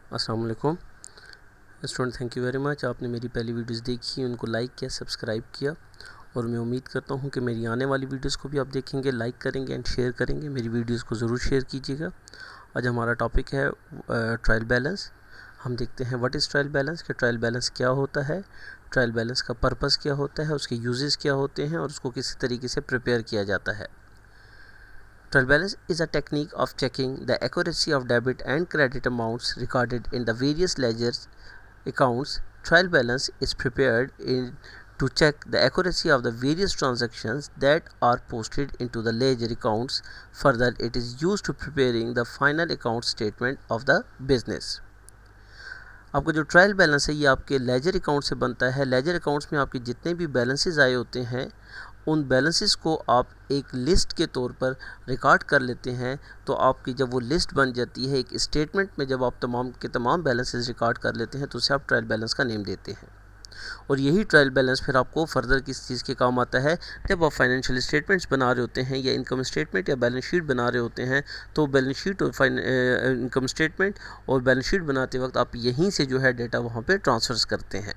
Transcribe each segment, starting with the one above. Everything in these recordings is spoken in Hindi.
अस्सलाम वालेकुम student, thank you very much. आपने मेरी पहली वीडियोस देखी, उनको लाइक किया, सब्सक्राइब किया और मैं उम्मीद करता हूं कि मेरी आने वाली वीडियोस को भी आप देखेंगे, लाइक करेंगे एंड शेयर करेंगे। मेरी वीडियोस को ज़रूर शेयर कीजिएगा। आज हमारा टॉपिक है ट्रायल बैलेंस। हम देखते हैं व्हाट इज़ ट्रायल बैलेंस, कि ट्रायल बैलेंस क्या होता है, ट्रायल बैलेंस का पर्पज़ क्या होता है, उसके यूजेस क्या होते हैं और उसको किस तरीके से प्रिपेयर किया जाता है। Trial balance is a technique of checking the accuracy of debit and credit amounts recorded in the various ledger accounts. Trial balance is prepared to check the accuracy of the various transactions that are posted into the ledger accounts. Further, it is used to preparing the final account statement of the business. आपका जो ट्रायल बैलेंस है ये आपके लेजर अकाउंट से बनता है। लेजर अकाउंट्स में आपके जितने भी बैलेंसेस आए होते हैं उन बैलेंसेस को आप एक लिस्ट के तौर पर रिकॉर्ड कर लेते हैं। तो आपकी जब वो लिस्ट बन जाती है एक स्टेटमेंट में, जब आप तमाम के तमाम बैलेंसेस रिकॉर्ड कर लेते हैं तो उसे आप ट्रायल बैलेंस का नेम देते हैं। और यही ट्रायल बैलेंस फिर आपको फर्दर किस चीज़ के काम आता है, जब आप फाइनेंशियल स्टेटमेंट्स बना रहे होते हैं या इनकम स्टेटमेंट या बैलेंस शीट बना रहे होते हैं। तो बैलेंस शीट और इनकम स्टेटमेंट और बैलेंस शीट बनाते वक्त आप यहीं से जो है डेटा वहाँ पे ट्रांसफर्स करते हैं।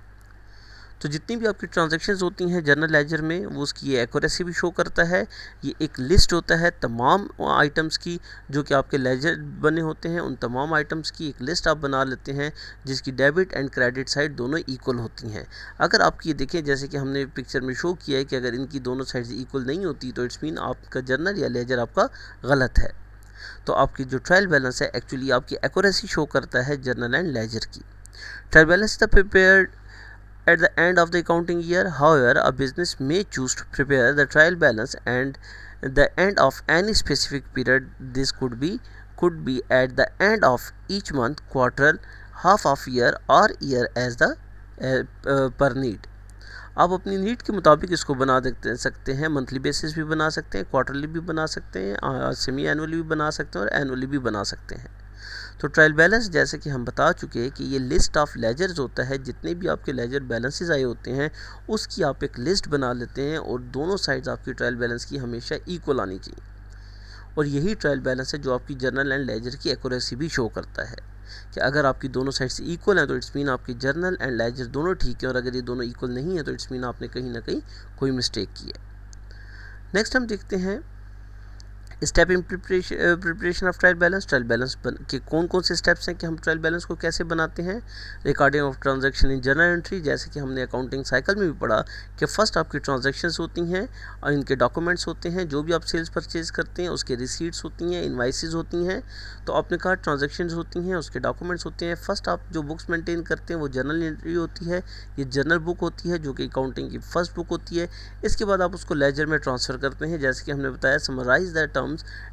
तो जितनी भी आपकी ट्रांजैक्शंस होती हैं जनरल लेजर में, वो उसकी ये एक्यूरेसी भी शो करता है। ये एक लिस्ट होता है तमाम आइटम्स की जो कि आपके लेजर बने होते हैं। उन तमाम आइटम्स की एक लिस्ट आप बना लेते हैं जिसकी डेबिट एंड क्रेडिट साइड दोनों इक्वल होती हैं। अगर आपकी ये देखें, जैसे कि हमने पिक्चर में शो किया है कि अगर इनकी दोनों साइड्स इक्वल नहीं होती तो इट्स मीन आपका जर्नल या लेजर आपका गलत है। तो आपकी जो ट्रायल बैलेंस है एक्चुअली आपकी एक्यूरेसी शो करता है जर्नल एंड लेजर की। Trial balance the prepared at the end of the accounting year. However, a business may choose to prepare the trial balance and the end of any specific period. This could be at the end of each month, quarter, half of year or year as the per need. आप अपनी नीड के मुताबिक इसको बना सकते हैं। मंथली बेसिस भी बना सकते हैं, क्वार्टरली भी बना सकते हैं, सेमी एनुअली भी बना सकते हैं और एनुअली भी बना सकते हैं। तो ट्रायल बैलेंस जैसे कि हम बता चुके हैं कि ये लिस्ट ऑफ लेजर्स होता है। जितने भी आपके लेजर बैलेंसेस आए होते हैं उसकी आप एक लिस्ट बना लेते हैं और दोनों साइड्स आपकी ट्रायल बैलेंस की हमेशा इक्वल आनी चाहिए। और यही ट्रायल बैलेंस है जो आपकी जर्नल एंड लेजर की एक्यूरेसी भी शो करता है कि अगर आपकी दोनों साइड से इक्वल है तो इट्स मीन आपकी जर्नल एंड लेजर दोनों ठीक है, और अगर ये दोनों इक्वल नहीं है तो इट्स मीन आपने कहीं ना कहीं कोई मिस्टेक की है। नेक्स्ट हम देखते हैं step in preparation of trial balance. Trial balance के कौन कौन से स्टेप्स हैं कि हम ट्रायल बैलेंस को कैसे बनाते हैं। Recording of transaction in journal entry, जैसे कि हमने अकाउंटिंग साइकिल में भी पढ़ा कि फर्स्ट आपकी ट्रांजैक्शंस होती हैं और इनके डॉक्यूमेंट्स होते हैं। जो भी आप सेल्स परचेज करते हैं उसके रिसीट्स होती हैं, इन्वाइसेस होती हैं। तो आपने कहा ट्रांजैक्शंस होती हैं, उसके डॉक्यूमेंट्स होते हैं। फर्स्ट आप जो बुक्स मेंटेन करते हैं वो जर्नल एंट्री होती है, ये जर्नल बुक होती है जो कि अकाउंटिंग की फर्स्ट बुक होती है। इसके बाद आप उसको लेजर में ट्रांसफ़र करते हैं, जैसे कि हमने बताया summarise the terms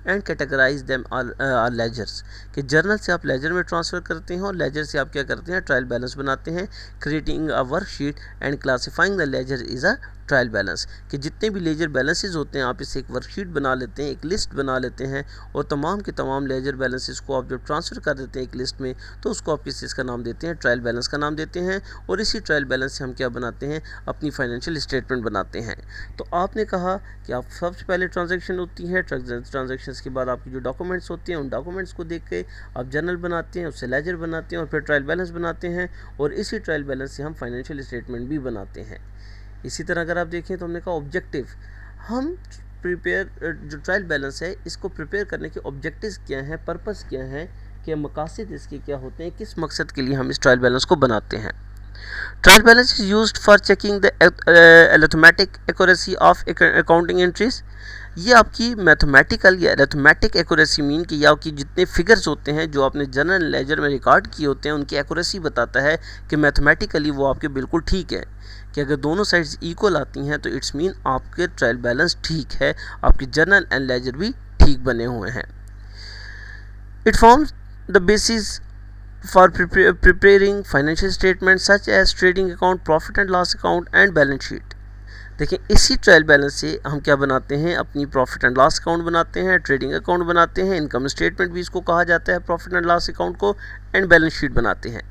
and categorise them are ledgers, कि जर्नल से आप लेजर में ट्रांसफ़र करते हैं और लेजर से आप क्या करते हैं, ट्रायल बैलेंस बनाते हैं। Creating a worksheet and classifying the laser is a trial balance, कि जितने भी लेजर बैलेंसेस होते हैं आप इससे एक वर्कशीट बना लेते हैं, एक लिस्ट बना लेते हैं और तमाम के तमाम लेजर बैलेंसेस को आप जब ट्रांसफ़र कर देते हैं एक लिस्ट में तो उसको आप किस चीज़ का नाम देते हैं, ट्रायल बैलेंस का नाम देते हैं। और इसी ट्रायल बैलेंस से हम क्या बनाते हैं, अपनी फाइनेंशियल स्टेटमेंट बनाते हैं। तो आपने कहा कि आप सबसे पहले ट्रांजैक्शन होती है, ट्रांजैक्शंस के बाद आपकी जो डॉक्यूमेंट्स होते हैं उन डॉक्यूमेंट्स को देख के आप जर्नल बनाते हैं, उससे लेजर बनाते हैं और फिर ट्रायल बैलेंस बनाते हैं और इसी ट्रायल बैलेंस से हम फाइनेंशियल स्टेटमेंट भी बनाते हैं। इसी तरह अगर आप देखें तो हमने कहा ऑब्जेक्टिव, हम प्रिपेयर जो ट्रायल बैलेंस है इसको प्रिपेयर करने के ऑब्जेक्टिव्स क्या हैं, पर्पस क्या हैं, कि मकासद इसके क्या होते हैं, किस मकसद के लिए हम इस ट्रायल बैलेंस को बनाते हैं। Trial balance is used for checking the arithmetic accuracy of accounting entries. ये आपकी मैथमेटिकल या अरिथमेटिक एक्यूरेसी मीन कि या आपकी जितने फिगर्स होते हैं जो आपने जर्नल लेजर में रिकॉर्ड किए होते हैं उनकी एक्यूरेसी बताता है कि मैथमेटिकली वो आपके बिल्कुल ठीक है, कि अगर दोनों साइड्स इक्वल आती हैं तो इट्स मीन आपके ट्रायल बैलेंस ठीक है, आपकी जर्नल एंड लेजर भी ठीक बने हुए हैं। It forms the basis for preparing financial statement such as trading account, profit and loss account and balance sheet. देखें इसी ट्रायल बैलेंस से हम क्या बनाते हैं, अपनी प्रॉफिट एंड लॉस अकाउंट बनाते हैं, ट्रेडिंग अकाउंट बनाते हैं, इनकम स्टेटमेंट भी इसको कहा जाता है प्रॉफिट एंड लॉस अकाउंट को, एंड बैलेंस शीट बनाते हैं।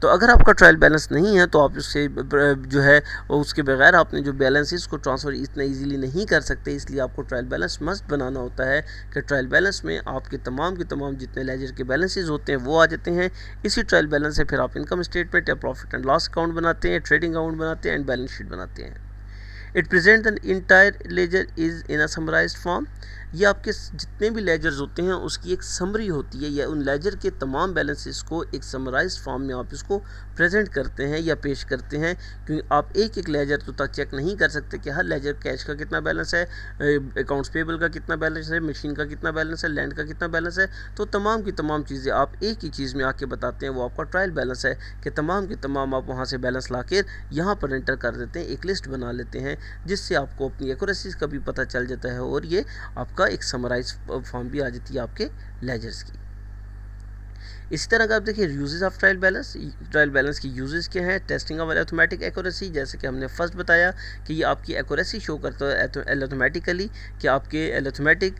तो अगर आपका ट्रायल बैलेंस नहीं है तो आप उससे जो है उसके बगैर आपने जो बैलेंसेस को ट्रांसफ़र इतना इजीली नहीं कर सकते, इसलिए आपको ट्रायल बैलेंस मस्ट बनाना होता है कि ट्रायल बैलेंस में आपके तमाम के तमाम जितने लेजर के बैलेंसेस होते हैं वो आ जाते हैं। इसी ट्रायल बैलेंस से फिर आप इनकम स्टेटमेंट या प्रॉफिट एंड लॉस अकाउंट बनाते हैं, ट्रेडिंग अकाउंट बनाते हैं एंड बैलेंस शीट बनाते हैं। It present the entire laser is in a summarised form. ये आपके जितने भी लेजर्स होते हैं उसकी एक समरी होती है, या उन लेजर के तमाम बैलेंसेस को एक समराइज्ड फॉर्म में आप इसको प्रेजेंट करते हैं या पेश करते हैं, क्योंकि आप एक एक लेजर तो तक चेक नहीं कर सकते कि हर लेजर कैश का कितना बैलेंस है, अकाउंट्स पेबल का कितना बैलेंस है, मशीन का कितना बैलेंस है, लैंड का कितना बैलेंस है। तो तमाम की तमाम चीज़ें आप एक ही चीज़ में आके बताते हैं, वो आपका ट्रायल बैलेंस है कि तमाम के तमाम आप वहाँ से बैलेंस ला कर यहाँ पर एंटर कर देते हैं, एक लिस्ट बना लेते हैं, जिससे आपको अपनी एक्यूरेसी का भी पता चल जाता है और ये आपका एक समराइज फॉर्म भी आ जाती है आपके लेजर्स की। इसी तरह अगर आप देखिए यूजेस ऑफ ट्रायल बैलेंस की यूजेस क्या हैं। टेस्टिंग ऑफ अरिथमेटिक एक्यूरेसी, जैसे कि हमने फर्स्ट बताया कि ये आपकी एक्यूरेसी शो करता है अरिथमेटिकली, कि आपके अरिथमेटिक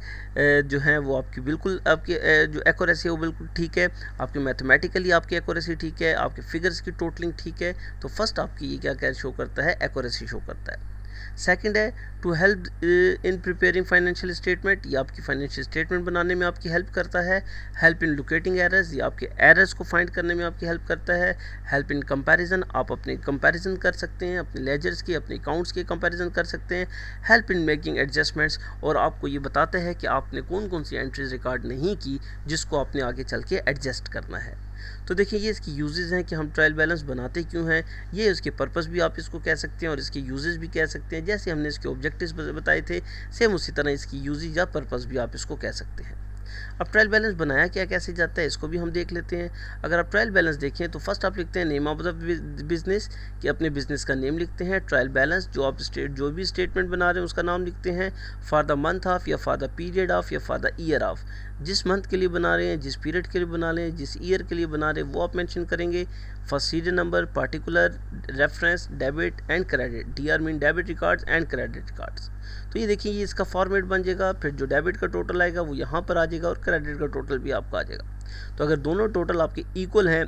जो हैं वो आपकी बिल्कुल आपकी जो एक्यूरेसी है वो बिल्कुल ठीक है, आपके मैथमेटिकली आपकी एक्यूरेसी ठीक है, आपके फिगर्स की टोटलिंग ठीक है। तो फर्स्ट आपकी ये क्या शो करता है, एक्यूरेसी शो करता है। सेकंड है to help in preparing financial statement, ये आपकी फाइनेंशियल स्टेटमेंट बनाने में आपकी हेल्प करता है। हेल्प इन लोकेटिंग एरर्स, ये आपके एरर्स को फाइंड करने में आपकी हेल्प करता है। हेल्प इन कंपैरिजन, आप अपने कंपैरिजन कर सकते हैं, अपने लेजर्स की अपने अकाउंट्स के कंपैरिजन कर सकते हैं। हेल्प इन मेकिंग एडजस्टमेंट्स, और आपको ये बताता है कि आपने कौन कौन सी एंट्रीज रिकॉर्ड नहीं की जिसको आपने आगे चल के एडजस्ट करना है। तो देखिए ये इसकी यूजेस हैं कि हम ट्रायल बैलेंस बनाते क्यों हैं, ये इसके पर्पस भी आप इसको कह सकते हैं और इसके यूजेस भी कह सकते हैं। जैसे हमने इसके ऑब्जेक्टिव्स बताए थे, सेम उसी तरह इसकी यूजेस या पर्पस भी आप इसको कह सकते हैं। अब ट्रायल बैलेंस बनाया क्या कैसे जाता है इसको भी हम देख लेते हैं। अगर आप ट्रायल बैलेंस देखें तो फर्स्ट आप लिखते हैं नेम ऑफ द बिजनेस, कि अपने बिजनेस का नेम लिखते हैं। ट्रायल बैलेंस जो भी स्टेटमेंट बना रहे हैं उसका नाम लिखते हैं। फॉर द मंथ ऑफ, या फॉर द पीरियड ऑफ, या फॉर द ईयर ऑफ, जिस मंथ के लिए बना रहे हैं, जिस पीरियड के लिए बना रहे हैं, जिस ईयर के लिए बना रहे हैं वो आप मेंशन करेंगे। First serial number, particular, reference, debit and credit, DR mean debit records and credit records. तो ये देखिए ये इसका फॉर्मेट बन जाएगा। फिर जो डेबिट का टोटल आएगा वो यहाँ पर आ जाएगा और क्रेडिट का टोटल भी आपका आ जाएगा। तो अगर दोनों टोटल आपके इक्वल हैं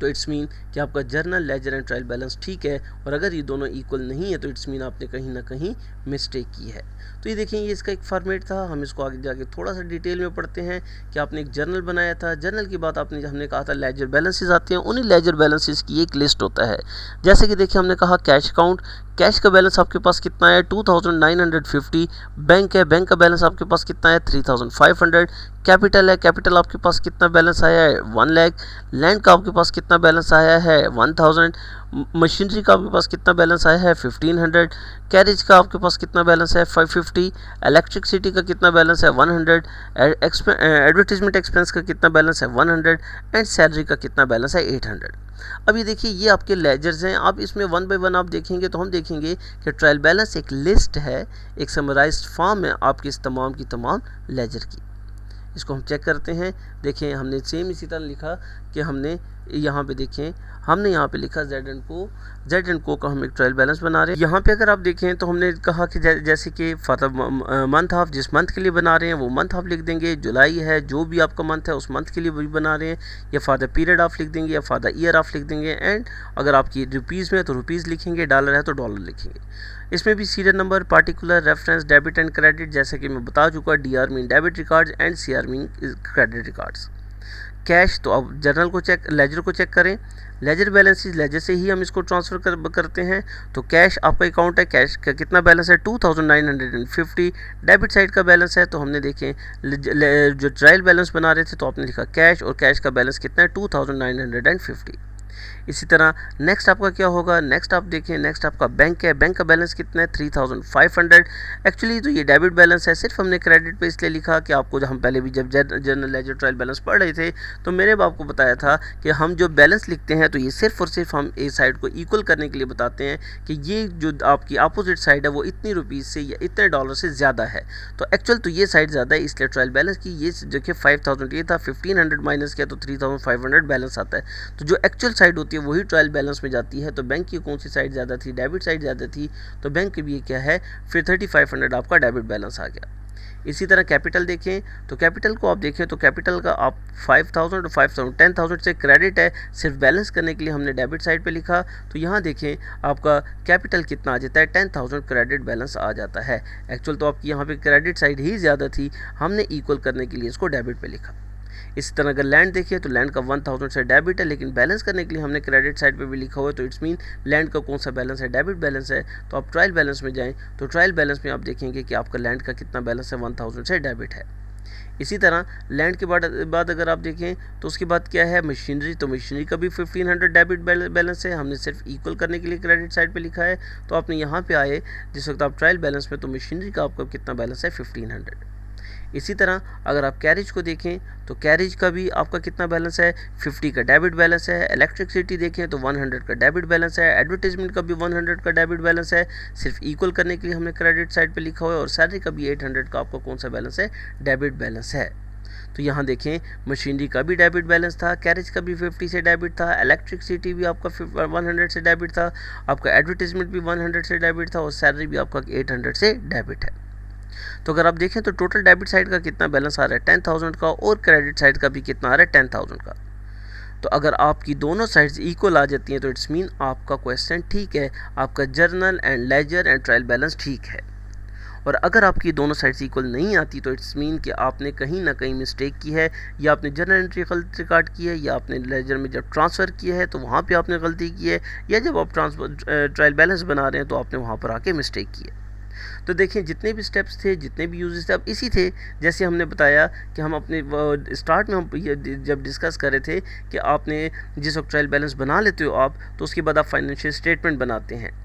तो इट्स मीन कि आपका journal, ledger and trial balance ठीक है, और अगर ये दोनों इक्वल नहीं है तो इट्स मीन आपने कहीं ना कहीं मिस्टेक की है। तो ये देखिए ये इसका एक फॉर्मेट था। हम इसको आगे जाके थोड़ा सा डिटेल में पढ़ते हैं कि आपने एक जर्नल बनाया था। जर्नल की बात हमने कहा था लेजर बैलेंसेस आते हैं, उन्हीं लेजर बैलेंसेस की एक लिस्ट होता है। जैसे कि देखिए हमने कहा कैश अकाउंट, कैश का बैलेंस आपके पास कितना है 2950। बैंक है, बैंक का बैलेंस आपके पास कितना है 3500। कैपिटल है, कैपिटल आपके पास कितना बैलेंस आया है 1 लाख। लैंड का आपके पास कितना बैलेंस आया है 1000। मशीनरी का आपके पास कितना बैलेंस आया है 1500। कैरेज का आपके पास कितना बैलेंस है 550। इलेक्ट्रिसिटी का कितना बैलेंस है 100। एडवर्टीजमेंट एक्सपेंस का कितना बैलेंस है 100 एंड सैलरी का कितना बैलेंस है 800। अब ये देखिए ये आपके लेजर्स हैं। आप इसमें वन बाय वन आप देखेंगे तो हम देखेंगे कि ट्रायल बैलेंस एक लिस्ट है, एक समराइज्ड फॉर्म है आपकी इस तमाम की तमाम लेजर की। इसको हम चेक करते हैं। देखें हमने सेम इसी तरह लिखा कि हमने यहाँ पे देखें, हमने यहाँ पे लिखा जेड एंड को का हम एक ट्रायल बैलेंस बना रहे हैं। यहाँ पे अगर आप देखें तो हमने कहा कि जैसे कि फॉर द मंथ ऑफ, जिस मंथ के लिए बना रहे हैं वो मंथ ऑफ लिख देंगे। जुलाई है, जो भी आपका मंथ है उस मंथ के लिए भी बना रहे हैं, या फॉर द पीरियड ऑफ लिख देंगे, या फॉर द ईयर ऑफ लिख देंगे। एंड अगर आपकी रुपीज़ में है तो रुपीज़ लिखेंगे, डॉलर है तो डॉलर लिखेंगे। इसमें भी serial number, particular, reference, debit and credit, जैसे कि मैं बता चुका, DR mean debit records and CR mean credit records. Cash, तो अब जर्नल को लेजर को चेक करें। लेजर बैलेंसेस, लेजर से ही हम इसको ट्रांसफ़र करते हैं। तो कैश आपका अकाउंट है, कैश का कितना बैलेंस है 2950। डेबिट साइड का बैलेंस है तो हमने देखें जो ट्रायल बैलेंस बना रहे थे तो आपने लिखा कैश, और कैश का बैलेंस कितना है 2950। इसी तरह नेक्स्ट आपका क्या होगा, नेक्स्ट आप देखें, नेक्स्ट आपका बैंक है, बैंक का बैलेंस कितना है 3500। एक्चुअली तो ये डेबिट बैलेंस है, सिर्फ हमने क्रेडिट पे इसलिए लिखा कि आपको हम पहले भी जब जनरल लेजर ट्रायल बैलेंस पढ़ रहे थे तो मैंने आपको बताया था कि हम जो बैलेंस लिखते हैं तो ये सिर्फ और सिर्फ हम ए साइड को इक्वल करने के लिए बताते हैं कि ये जो आपकी अपोजिट साइड है वो इतनी रुपीज़ से या इतने डॉलर से ज़्यादा है। तो एक्चुअल तो ये साइड ज़्यादा है, इसलिए ट्रायल बैलेंस की ये देखिए 5000 ये था, 1500 माइनस किया तो 3500 बैलेंस आता है। तो जो एक्चुअल साइड होती है वही ट्रायल बैलेंस में जाती है। तो बैंक की कौन सी साइड ज़्यादा थी, डेबिट साइड ज़्यादा थी, तो बैंक की भी क्या है फिर 3500 आपका डेबिट बैलेंस आ गया। इसी तरह कैपिटल देखें तो कैपिटल को आप देखें तो कैपिटल का आप 5000 और 5000 10,000 से क्रेडिट है, सिर्फ बैलेंस करने के लिए हमने डेबिट साइड पे लिखा। तो यहाँ देखें आपका कैपिटल कितना आ जाता है, 10,000 क्रेडिट बैलेंस आ जाता है। एक्चुअल तो आपकी यहाँ पे क्रेडिट साइड ही ज़्यादा थी, हमने इक्वल करने के लिए इसको डेबिट पे लिखा। इसी तरह अगर लैंड देखिए तो लैंड का 1000 से डेबिट है, लेकिन बैलेंस करने के लिए हमने क्रेडिट साइड पे भी लिखा हुआ है। तो इट्स मीन लैंड का कौन सा बैलेंस है, डेबिट बैलेंस है। तो आप ट्रायल बैलेंस में जाएं तो ट्रायल बैलेंस में आप देखेंगे कि आपका लैंड का कितना बैलेंस है, 1000 से डेबिट है। इसी तरह लैंड के बाद अगर आप देखें तो उसके बाद क्या है, मशीनरी। तो मशीनरी का भी 1500 डेबिट बैलेंस है, हमने सिर्फ इक्वल करने के लिए क्रेडिट साइड पे लिखा है। तो आपने यहाँ पे आए जिस वक्त आप ट्रायल बैलेंस में, तो मशीनरी का आपका कितना बैलेंस है, 1500। इसी तरह अगर आप कैरेज को देखें तो कैरेज का भी आपका कितना बैलेंस है, 50 का डेबिट बैलेंस है। इलेक्ट्रिसिटी देखें तो 100 का डेबिट बैलेंस है। एडवर्टीजमेंट का भी 100 का डेबिट बैलेंस है, सिर्फ इक्वल करने के लिए हमने क्रेडिट साइड पे लिखा हुआ है। और सैलरी का भी 800 का आपका कौन सा बैलेंस है, डेबिट बैलेंस है। तो यहाँ देखें मशीनरी का भी डेबिट बैलेंस था, कैरेज का भी 50 से डेबिट था, इलेक्ट्रिसिटी भी आपका 100 से डेबिट था, आपका एडवर्टीजमेंट भी 100 से डेबिट था, और सैलरी भी आपका 800 से डेबिट है। तो अगर आप देखें तो टोटल डेबिट साइड का कितना बैलेंस आ रहा है, 10,000 का, और क्रेडिट साइड का भी कितना आ रहा है, 10,000 का। तो अगर आपकी दोनों साइड्स इक्वल आ जाती हैं तो इट्स मीन आपका क्वेश्चन ठीक है, आपका journal and ledger and trial balance ठीक है। और अगर आपकी दोनों साइड्स इक्वल नहीं आती तो इट्स मीन कि आपने कहीं ना कहीं मिस्टेक की है, या आपने जर्नल एंट्री गलत रिकॉर्ड की है, या आपने लेजर में जब ट्रांसफ़र किया है तो वहाँ पे आपने गलती की है, या जब आप ट्रायल बैलेंस बना रहे हैं तो आपने वहाँ पर आके मिस्टेक की है। तो देखिए जितने भी स्टेप्स थे, जितने भी यूजेस थे, अब इसी थे जैसे हमने बताया कि हम अपने स्टार्ट में हम जब डिस्कस कर रहे थे कि आपने जिस वक्त ट्रायल बैलेंस बना लेते हो आप, तो उसके बाद आप फाइनेंशियल स्टेटमेंट बनाते हैं।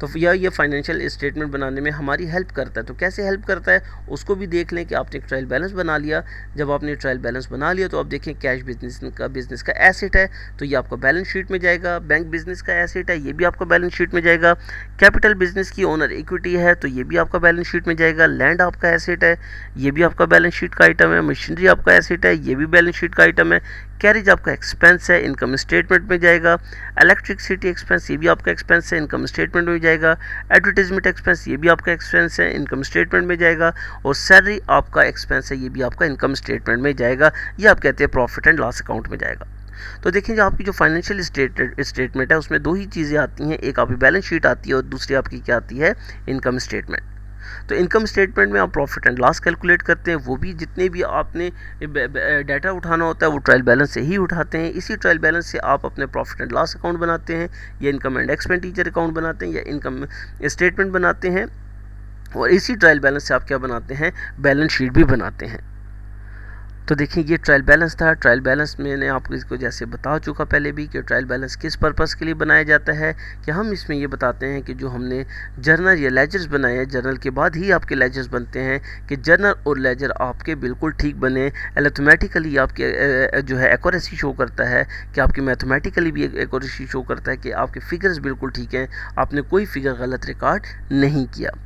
तो ये फाइनेंशियल स्टेटमेंट बनाने में हमारी हेल्प करता है। तो कैसे हेल्प करता है उसको भी देख लें कि आपने एक ट्रायल बैलेंस बना लिया। जब आपने ट्रायल बैलेंस बना लिया तो आप देखें कैश बिजनेस का एसेट है, तो ये आपका बैलेंस शीट में जाएगा। बैंक बिजनेस का एसेट है, ये भी आपका बैलेंस शीट में जाएगा। कैपिटल बिजनेस की ओनर इक्विटी है, तो ये भी आपका बैलेंस शीट में जाएगा। लैंड आपका एसेट है, ये भी आपका बैलेंस शीट का आइटम है। मशीनरी आपका एसेट है, ये भी बैलेंस शीट का आइटम है। कैरेज आपका एक्सपेंस है, इनकम स्टेटमेंट में जाएगा। इलेक्ट्रिसिटी एक्सपेंस, ये भी आपका एक्सपेंस है, इनकम स्टेटमेंट में जाएगा। एडवर्टीजमेंट एक्सपेंस, ये भी आपका एक्सपेंस है, इनकम स्टेटमेंट में जाएगा। और सैलरी आपका एक्सपेंस है, ये भी आपका इनकम स्टेटमेंट में जाएगा। ये आप कहते हैं प्रॉफिट एंड लॉस अकाउंट में जाएगा। तो देखिए जो आपकी जो फाइनेंशियल स्टेटमेंट है उसमें दो ही चीज़ें आती हैं, एक आपकी बैलेंस शीट आती है और दूसरी आपकी क्या आती है, इनकम स्टेटमेंट। तो इनकम स्टेटमेंट में आप प्रॉफिट एंड लॉस कैलकुलेट करते हैं, वो भी जितने भी आपने डाटा उठाना होता है वो ट्रायल बैलेंस से ही उठाते हैं। इसी ट्रायल बैलेंस से आप अपने प्रॉफिट एंड लॉस अकाउंट बनाते हैं, या इनकम एंड एक्सपेंडिचर अकाउंट बनाते हैं, या इनकम स्टेटमेंट बनाते हैं। और इसी ट्रायल बैलेंस से आप क्या बनाते हैं, बैलेंस शीट भी बनाते हैं। तो देखिए ये ट्रायल बैलेंस था। ट्रायल बैलेंस मैंने आपको इसको जैसे बता चुका पहले भी कि ट्रायल बैलेंस किस पर्पस के लिए बनाया जाता है, कि हम इसमें ये बताते हैं कि जो हमने जर्नल या लेजर्स बनाए हैं, जर्नल के बाद ही आपके लेजर्स बनते हैं, कि जर्नल और लेजर आपके बिल्कुल ठीक बने। अरिथमेटिकली आपके जो है एक्यूरेसी शो करता है, कि आपकी मैथमेटिकली भी एक्यूरेसी शो करता है कि आपके फिगर्स बिल्कुल ठीक हैं, आपने कोई फिगर गलत रिकॉर्ड नहीं किया।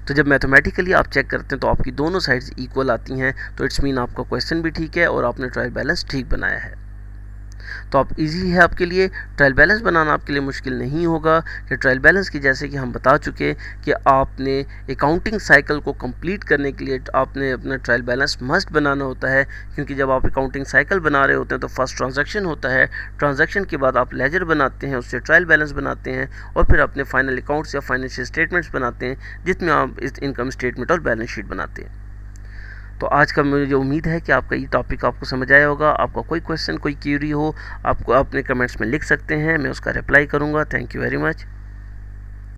तो जब मैथमेटिकली आप चेक करते हैं तो आपकी दोनों साइड्स इक्वल आती हैं, तो इट्स मीन आपका क्वेश्चन भी ठीक है और आपने ट्रायल बैलेंस ठीक बनाया है। तो आप इजी है आपके लिए, ट्रायल बैलेंस बनाना आपके लिए मुश्किल नहीं होगा। कि ट्रायल बैलेंस की जैसे कि हम बता चुके कि आपने अकाउंटिंग साइकिल को कंप्लीट करने के लिए आपने अपना ट्रायल बैलेंस मस्ट बनाना होता है, क्योंकि जब आप अकाउंटिंग साइकिल बना रहे होते हैं तो फर्स्ट ट्रांजैक्शन होता है, ट्रांजैक्शन के बाद आप लेजर बनाते हैं, उससे ट्रायल बैलेंस बनाते हैं, और फिर अपने फाइनल अकाउंट्स या फाइनेंशियल स्टेटमेंट्स बनाते हैं, जिसमें आप इस इनकम स्टेटमेंट और बैलेंस शीट बनाते हैं। तो आज का मुझे उम्मीद है कि आपका ये टॉपिक आपको समझ आया होगा। आपका कोई क्वेश्चन, कोई क्यूरी हो, आपको अपने कमेंट्स में लिख सकते हैं, मैं उसका रिप्लाई करूँगा। Thank you very much.